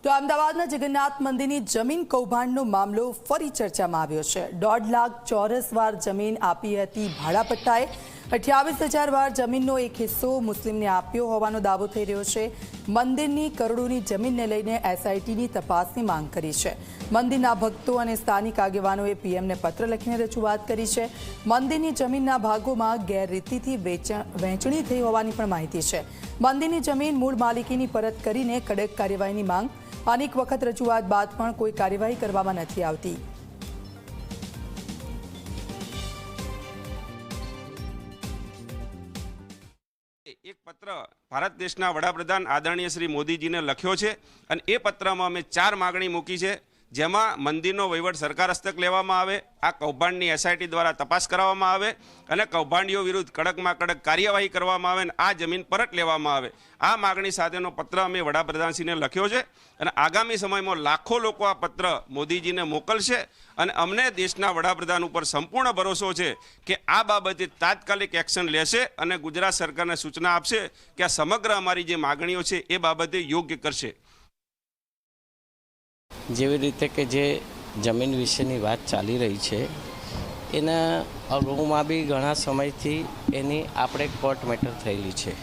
તો અમદાવાદના જગન્નાથ મંદિરની જમીન કૌભાંડનો મામલો ફરી ચર્ચામાં આવ્યો છે। 1.5 લાખ ચોરસ વાર જમીન આપી હતી ભાડાપટ્ટાએ। 28,000 વાર જમીનનો એક હિસ્સો મુસ્લિમને આપ્યો હોવાનો દાવો થઈ રહ્યો છે। મંદિરની કરોડોની જમીનને લઈને એસઆઈટીની તપાસની માંગ કરી છે। મંદિરના ભક્તો અને સ્થાનિક આગેવાનોએ પીએમને પત્ર લખીને રજૂઆત કરી છે। મંદિરની જમીનના ભાગોમાં ગેરરીતિથી વહેંચણી થઈ હોવાની પણ માહિતી છે। મંદિરની જમીન મૂળ માલિકીની પરત કરીને કડક કાર્યવાહીની માંગ। अनेक वक्त रजूआत बाद पण कोई कार्यवाही करवामां नथी आवती। एक पत्र भारत देशना वडाप्रधान आदरणीय श्री मोदीजी ने लख्यो छे अने ए पत्रमां अमे 4 मागणी मूकी छे, जेमां मंदिरनो वहीवट सरकार हस्तक लेवामां आवे, आ कौभांडनी एसआईटी द्वारा तपास करावामां आवे अने कौभांडीओ विरुद्ध कड़कमां कड़क कार्यवाही करवामां आवे अने आ जमीन परत लेवामां आवे। आ मागणी साथेनो पत्र अमे वडाप्रधानश्रीने लख्यो छे अने आगामी समयमां लाखों लोको आ पत्र मोदीजीने मोकलशे अने अमने देशना वडाप्रधान उपर संपूर्ण भरोसो छे के आ बाबते तात्कालिक एक्शन लेशे अने गुजरात सरकारने सूचना आपशे के आ समग्र अमारी जे मागणीओ छे ए बाबते योग्य करशे। જેવી રીતે કે જે જમીન વિશેની વાત ચાલી રહી છે એના અગાઉમાં બી ઘણા સમયથી એની આપણે કોર્ટ મેટર થયેલી છે,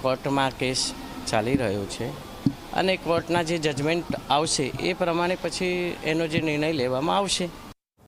કોર્ટમાં કેસ ચાલી રહ્યો છે અને કોર્ટના જે જજમેન્ટ આવશે એ પ્રમાણે પછી એનો જે નિર્ણય લેવામાં આવશે।